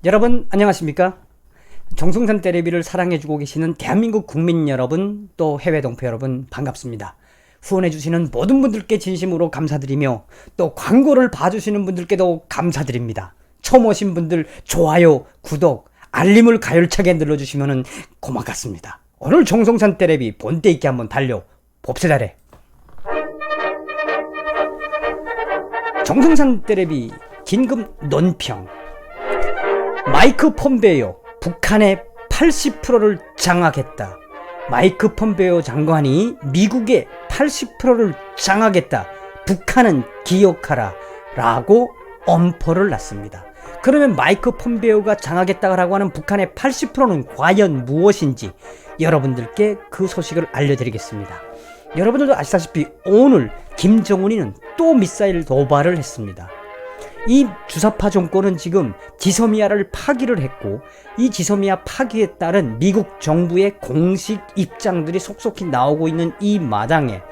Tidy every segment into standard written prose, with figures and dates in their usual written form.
여러분 안녕하십니까? 정승산 떼레비를 사랑해주고 계시는 대한민국 국민 여러분, 또 해외 동포 여러분 반갑습니다. 후원해주시는 모든 분들께 진심으로 감사드리며 또 광고를 봐주시는 분들께도 감사드립니다. 처음 오신 분들 좋아요, 구독, 알림을 가열차게 눌러주시면 고맙겠습니다. 오늘 정승산 떼레비 본때 있게 한번 달려 봅시다래. 정승산 떼레비 긴급 논평. 마이크 폼페이오 북한의 80%를 장악했다. 마이크 폼페이오 장관이 미국의 80%를 장악했다. 북한은 기억하라 라고 엄포를 놨습니다. 그러면 마이크 폼페이오가 장악했다고 하는 북한의 80%는 과연 무엇인지 여러분들께 그 소식을 알려드리겠습니다. 여러분들도 아시다시피 오늘 김정은이는 또 미사일 도발을 했습니다. 이 주사파 정권은 지금 지소미아를 파기를 했고, 이 지소미아 파기에 따른 미국 정부의 공식 입장들이 속속히 나오고 있는 이 마당에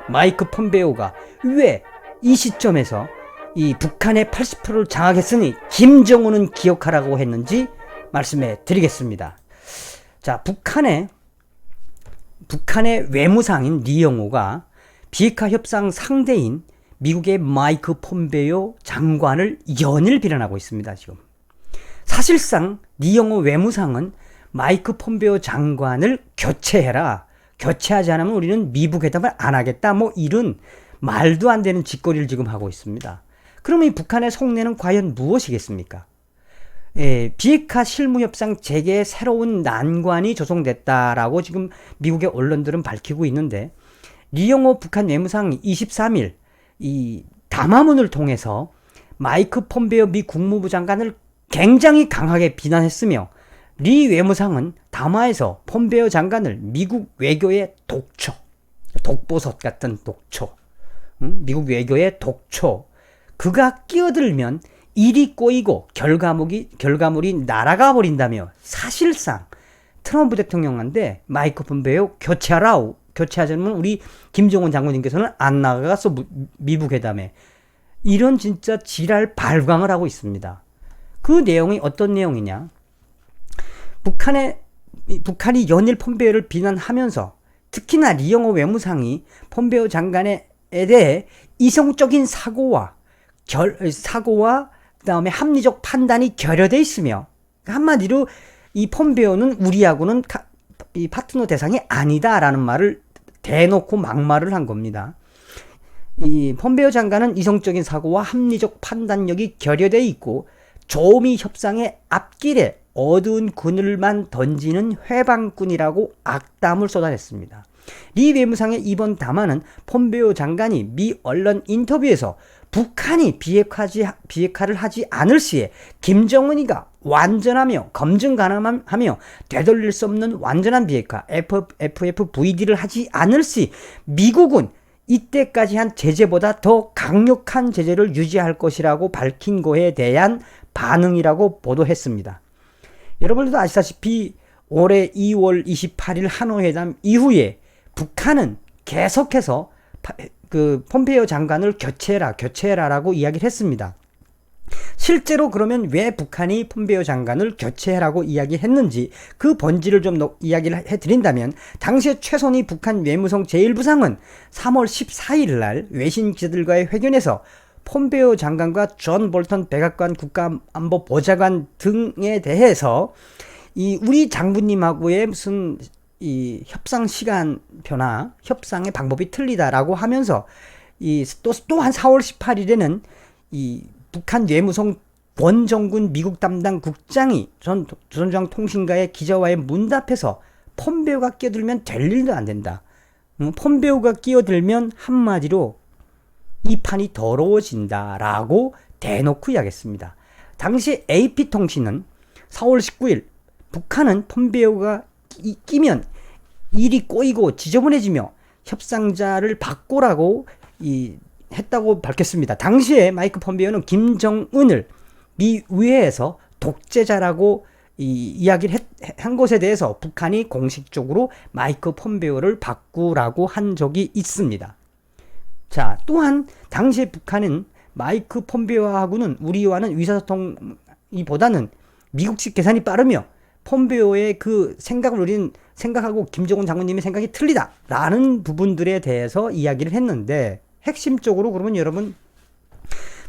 마이크 폼페이오가 왜 이 시점에서 이 북한의 80%를 장악했으니 김정은은 기억하라고 했는지 말씀해 드리겠습니다. 자, 북한의 외무상인 리영호가 비핵화 협상 상대인 미국의 마이크 폼페이오 장관을 연일 비난하고 있습니다. 지금 사실상 리영호 외무상은 마이크 폼페이오 장관을 교체해라, 교체하지 않으면 우리는 미북 회담을 안 하겠다, 뭐 이런 말도 안 되는 짓거리를 지금 하고 있습니다. 그러면 이 북한의 속내는 과연 무엇이겠습니까? 비핵화 실무협상 재개의 새로운 난관이 조성됐다라고 지금 미국의 언론들은 밝히고 있는데, 리영호 북한 외무상이 23일 이 담화문을 통해서 마이크 폼페이오 미 국무부 장관을 굉장히 강하게 비난했으며, 리 외무상은 담화에서 폼페이오 장관을 미국 외교의 독초, 독보섯 같은 독초, 미국 외교의 독초, 그가 끼어들면 일이 꼬이고 결과물이 날아가 버린다며 사실상 트럼프 대통령한테 마이크 폼페이오 교체하라, 교체하자면 우리 김정은 장군님께서는 안 나가서 미북 회담에, 이런 진짜 지랄 발광을 하고 있습니다. 그 내용이 어떤 내용이냐? 북한이 연일 폼페이오를 비난하면서 특히나 리영호 외무상이 폼페이오 장관에 대해 이성적인 사고와 그다음에 합리적 판단이 결여되어 있으며, 한마디로 이 폼페이오는 우리하고는 이 파트너 대상이 아니다라는 말을 대놓고 막말을 한 겁니다. 이 폼페이오 장관은 이성적인 사고와 합리적 판단력이 결여되어 있고 조미 협상의 앞길에 어두운 그늘만 던지는 회방꾼이라고 악담을 쏟아냈습니다. 리 외무상의 이번 담화는 폼페이오 장관이 미 언론 인터뷰에서 북한이 비핵화를 하지 않을 시에 김정은이가 완전하며 검증 가능하며 되돌릴 수 없는 완전한 비핵화 FFVD를 하지 않을 시 미국은 이때까지 한 제재보다 더 강력한 제재를 유지할 것이라고 밝힌 거에 대한 반응이라고 보도했습니다. 여러분들도 아시다시피 올해 2월 28일 하노이 회담 이후에 북한은 계속해서 그 폼페이오 장관을 교체해라라고 이야기를 했습니다. 실제로 그러면 왜 북한이 폼페이오 장관을 교체해라고 이야기했는지 그 본질을 좀 이야기를 해드린다면, 당시에 최선희 북한 외무성 제1부상은 3월 14일 날 외신 기자들과의 회견에서 폼페이오 장관과 존 볼턴 백악관 국가안보 보좌관 등에 대해서 이 우리 장군님하고의 무슨 이 협상 시간표나 협상의 방법이 틀리다라고 하면서 또한 4월 18일에는 이 북한 외무성 권정군 미국 담당 국장이 조선중앙통신가의 기자와의 문답에서 폼페이오가 끼어들면 될 일도 안 된다. 폼페이오가 끼어들면 한마디로 이 판이 더러워진다라고 대놓고 이야기했습니다. 당시 AP통신은 4월 19일 북한은 폼페이오가 끼면 일이 꼬이고 지저분해지며 협상자를 바꾸라고 했다고 밝혔습니다. 당시에 마이크 폼페이오는 김정은을 미 의회에서 독재자라고 이야기를 한 것에 대해서 북한이 공식적으로 마이크 폼페이오를 바꾸라고 한 적이 있습니다. 자, 또한 당시에 북한은 마이크 폼페이오하고는 우리와는 의사소통이보다는 미국식 계산이 빠르며 폼페오의 그 생각을 우리는 생각하고 김정은 장군님의 생각이 틀리다라는 부분들에 대해서 이야기를 했는데, 핵심적으로 그러면 여러분,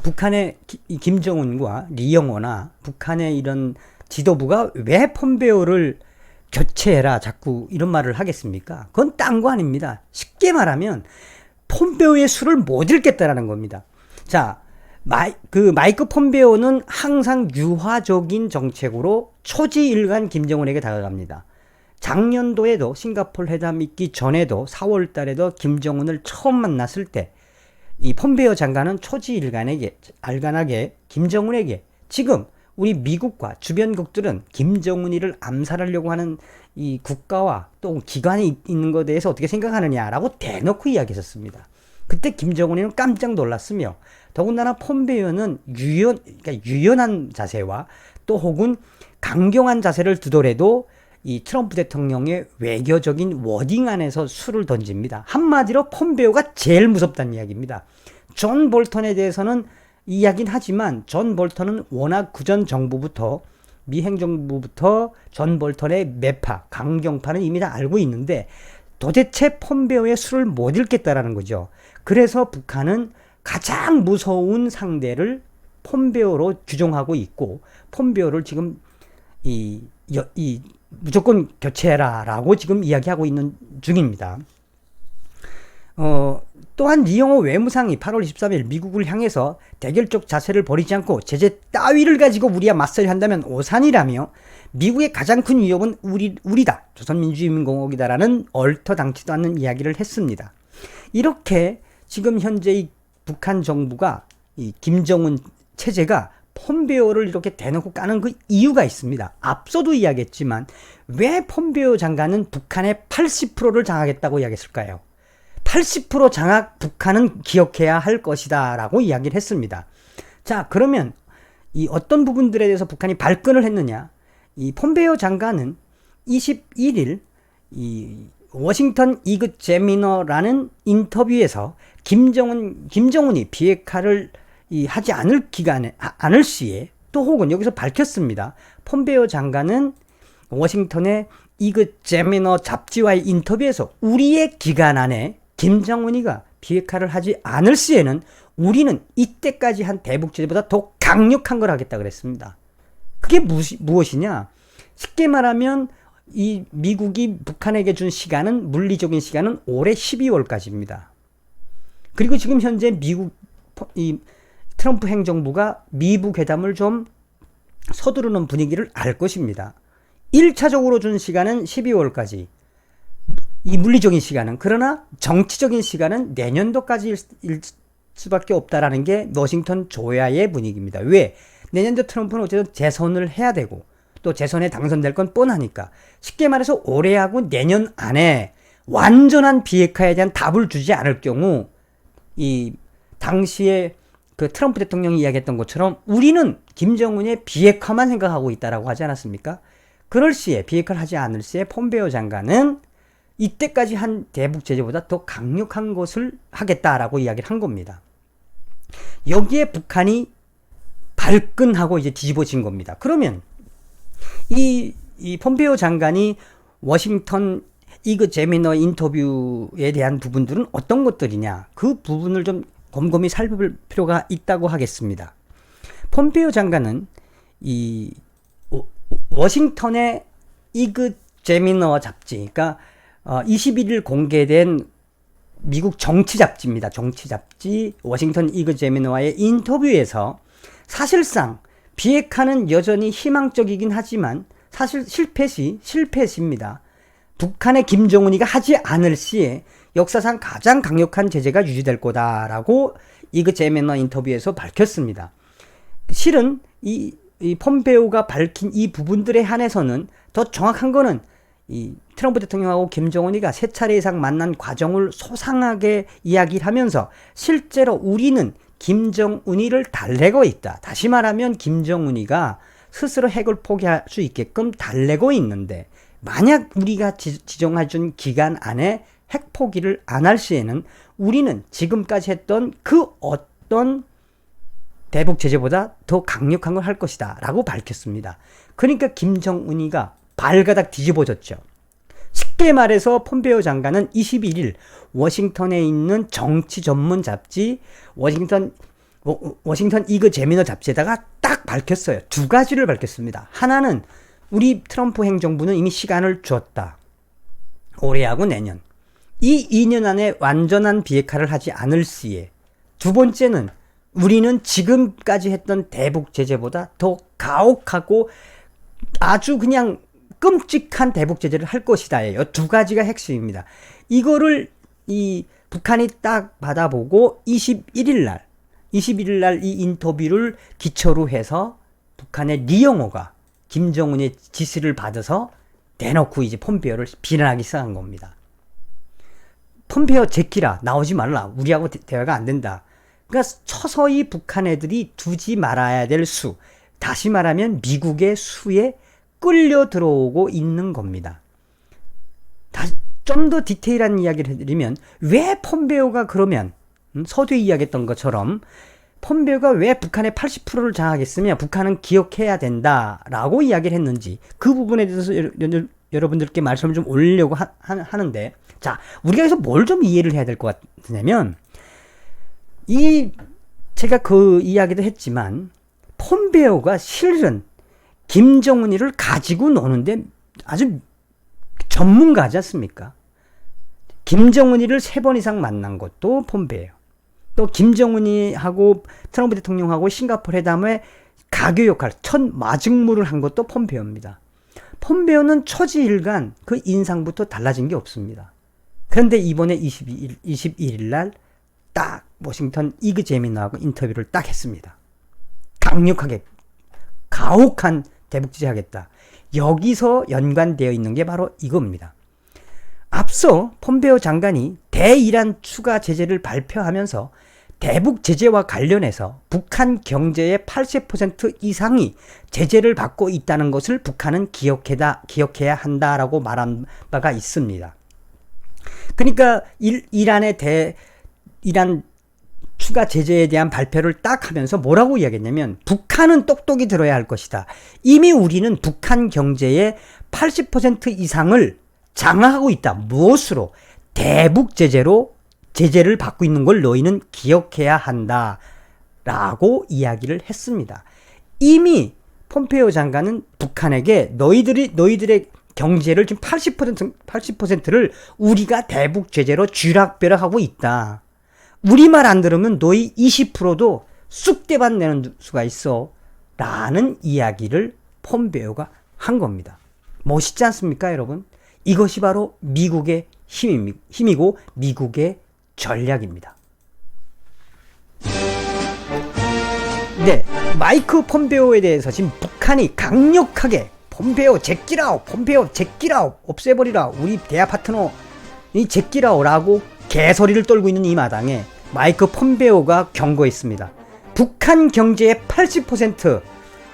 북한의 김정은과 리영호나 북한의 이런 지도부가 왜 폼페오를 교체해라 자꾸 이런 말을 하겠습니까? 그건 딴 거 아닙니다. 쉽게 말하면 폼페오의 수를 못 읽겠다라는 겁니다. 자, 마이크 폼페오는 항상 유화적인 정책으로 초지일관 김정은에게 다가갑니다. 작년도에도 싱가포르 회담 있기 전에도 4월 달에도 김정은을 처음 만났을 때 이 폼페오 장관은 알간하게 김정은에게 지금 우리 미국과 주변국들은 김정은이를 암살하려고 하는 이 국가와 또 기관이 있는 것에 대해서 어떻게 생각하느냐라고 대놓고 이야기했었습니다. 그때 김정은이는 깜짝 놀랐으며, 더군다나 폼페오는 유연한 자세와 또 혹은 강경한 자세를 두더라도 이 트럼프 대통령의 외교적인 워딩 안에서 수를 던집니다. 한마디로 폼페오가 제일 무섭다는 이야기입니다. 존 볼턴에 대해서는 이야기는 하지만 존 볼턴은 워낙 그전 정부부터 미 행정부부터 존 볼턴의 매파, 강경파는 이미 다 알고 있는데 도대체 폼페오의 수를 못 읽겠다라는 거죠. 그래서 북한은 가장 무서운 상대를 폼페오로 규정하고 있고, 폼페오를 지금 무조건 교체해라 라고 지금 이야기하고 있는 중입니다. 또한 리영호 외무상이 8월 23일 미국을 향해서 대결적 자세를 버리지 않고 제재 따위를 가지고 우리와 맞서야 한다면 오산이라며, 미국의 가장 큰 위협은 우리다, 조선민주주의인민공화국이다라는 얼터당치도 않는 이야기를 했습니다. 이렇게 지금 현재 이 북한 정부가 이 김정은 체제가 폼페오를 이렇게 대놓고 까는 그 이유가 있습니다. 앞서도 이야기했지만 왜 폼페오 장관은 북한의 80%를 장악했다고 이야기했을까요? 80% 장악 북한은 기억해야 할 것이다 라고 이야기를 했습니다. 자, 그러면 이 어떤 부분들에 대해서 북한이 발끈을 했느냐? 이 폼페오 장관은 21일 이 워싱턴 이그제미너라는 인터뷰에서 김정은이 비핵화를 하지 않을 시에, 또 혹은 여기서 밝혔습니다. 폼페오 장관은 워싱턴의 이그제미너 잡지와의 인터뷰에서 우리의 기간 안에 김정은이가 비핵화를 하지 않을 시에는 우리는 이때까지 한 대북 제재보다 더 강력한 걸 하겠다 그랬습니다. 그게 무엇이냐? 쉽게 말하면 이 미국이 북한에게 준 시간은, 물리적인 시간은 올해 12월까지입니다. 그리고 지금 현재 이 트럼프 행정부가 미북 회담을 좀 서두르는 분위기를 알 것입니다. 1차적으로 준 시간은 12월까지. 이 물리적인 시간은. 그러나 정치적인 시간은 내년도까지일 수밖에 없다라는 게 워싱턴 조야의 분위기입니다. 왜? 내년도 트럼프는 어쨌든 재선을 해야 되고 또 재선에 당선될 건 뻔하니까. 쉽게 말해서 올해하고 내년 안에 완전한 비핵화에 대한 답을 주지 않을 경우, 이 당시에 그 트럼프 대통령이 이야기했던 것처럼 우리는 김정은의 비핵화만 생각하고 있다라고 하지 않았습니까? 그럴 시에, 비핵화를 하지 않을 시에 폼페오 장관은 이때까지 한 대북 제재보다 더 강력한 것을 하겠다라고 이야기를 한 겁니다. 여기에 북한이 발끈하고 이제 뒤집어진 겁니다. 그러면 이 폼페오 장관이 워싱턴 이그제미너 인터뷰에 대한 부분들은 어떤 것들이냐, 그 부분을 좀 곰곰이 살펴볼 필요가 있다고 하겠습니다. 폼페오 장관은 이 워싱턴의 이그제미너 잡지, 그러니까 21일 공개된 미국 정치 잡지입니다. 정치 잡지 워싱턴 이그제미너와의 인터뷰에서 사실상 비핵화는 여전히 희망적이긴 하지만 사실 실패시입니다. 북한의 김정은이가 하지 않을 시에 역사상 가장 강력한 제재가 유지될 거다라고 이그제미너 인터뷰에서 밝혔습니다. 실은 이 폼페오가 밝힌 이 부분들에 한해서는 더 정확한 거는 이 트럼프 대통령하고 김정은이가 3차례 이상 만난 과정을 소상하게 이야기를 하면서 실제로 우리는 김정은이를 달래고 있다. 다시 말하면 김정은이가 스스로 핵을 포기할 수 있게끔 달래고 있는데, 만약 우리가 지정해준 기간 안에 핵 포기를 안 할 시에는 우리는 지금까지 했던 그 어떤 대북 제재보다 더 강력한 걸 할 것이다 라고 밝혔습니다. 그러니까 김정은이가 발가닥 뒤집어졌죠. 쉽게 말해서 폼페이오 장관은 21일 워싱턴에 있는 정치 전문 잡지 워싱턴 이그제미너 잡지에다가 딱 밝혔어요. 두 가지를 밝혔습니다. 하나는 우리 트럼프 행정부는 이미 시간을 주었다. 올해하고 내년. 이 2년 안에 완전한 비핵화를 하지 않을 시에. 두 번째는 우리는 지금까지 했던 대북 제재보다 더 가혹하고 아주 그냥 끔찍한 대북 제재를 할 것이다예요. 두 가지가 핵심입니다. 이거를 이 북한이 딱 받아보고 21일 날 이 인터뷰를 기초로 해서 북한의 리영호가 김정은의 지시를 받아서 대놓고 이제 폼페이오를 비난하기 시작한 겁니다. 폼페이오 제끼라, 나오지 말라, 우리하고 대화가 안 된다. 그러니까 서서히 북한 애들이 두지 말아야 될 수, 다시 말하면 미국의 수에 끌려 들어오고 있는 겁니다. 좀 더 디테일한 이야기를 해드리면 왜 폼페이오가 그러면 서두에 이야기했던 것처럼 폼페이오가 왜 북한의 80%를 장악했으며 북한은 기억해야 된다라고 이야기를 했는지 그 부분에 대해서 여러분들께 말씀을 좀 올리려고 하는데, 자, 우리가 여기서 뭘 좀 이해를 해야 될 것 같으냐면, 제가 그 이야기도 했지만 폼페이오가 실은 김정은이를 가지고 노는데 아주 전문가지 않습니까? 김정은이를 3번 이상 만난 것도 폼페이오. 또 김정은이하고 트럼프 대통령하고 싱가포르 회담에 가교 역할, 첫 마중물을 한 것도 폼페이오입니다. 폼페이오는 초지일간 그 인상부터 달라진 게 없습니다. 그런데 이번에 21일 날 딱 워싱턴 이그제미너하고 인터뷰를 딱 했습니다. 강력하게 가혹한 대북 제재하겠다. 여기서 연관되어 있는 게 바로 이겁니다. 앞서 폼페이오 장관이 대이란 추가 제재를 발표하면서 대북 제재와 관련해서 북한 경제의 80% 이상이 제재를 받고 있다는 것을 북한은 기억해야 한다라고 말한 바가 있습니다. 그러니까 이란 추가 제재에 대한 발표를 딱 하면서 뭐라고 이야기했냐면, 북한은 똑똑히 들어야 할 것이다. 이미 우리는 북한 경제의 80% 이상을 장악하고 있다. 무엇으로? 대북 제재로 제재를 받고 있는 걸 너희는 기억해야 한다 라고 이야기를 했습니다. 이미 폼페이오 장관은 북한에게 너희들의 경제를 지금 80%를 우리가 대북 제재로 쥐락펴락하고 있다. 우리 말 안 들으면 너희 20%도 쑥대밭 내는 수가 있어 라는 이야기를 폼페이오가 한 겁니다. 멋있지 않습니까, 여러분? 이것이 바로 미국의 힘이고 미국의 전략입니다. 네, 마이크 폼페이오에 대해서 지금 북한이 강력하게 폼페이오 제끼라오, 없애버리라, 우리 대화 파트너 이 제끼라오라고 개소리를 떨고 있는 이 마당에 마이크 폼페이오가 경고했습니다. 북한 경제의 80%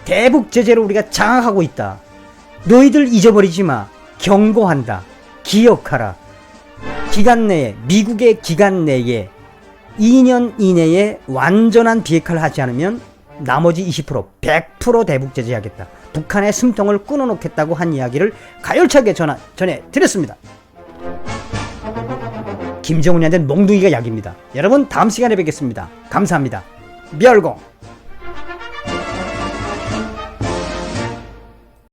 대북 제재로 우리가 장악하고 있다. 너희들 잊어버리지 마. 경고한다. 기억하라. 기간 내에, 미국의 기간 내에 2년 이내에 완전한 비핵화를 하지 않으면 나머지 20%, 100% 대북 제재하겠다. 북한의 숨통을 끊어놓겠다고 한 이야기를 가열차게 전해드렸습니다. 김정은이한테는 몽둥이가 약입니다. 여러분, 다음 시간에 뵙겠습니다. 감사합니다. 멸공.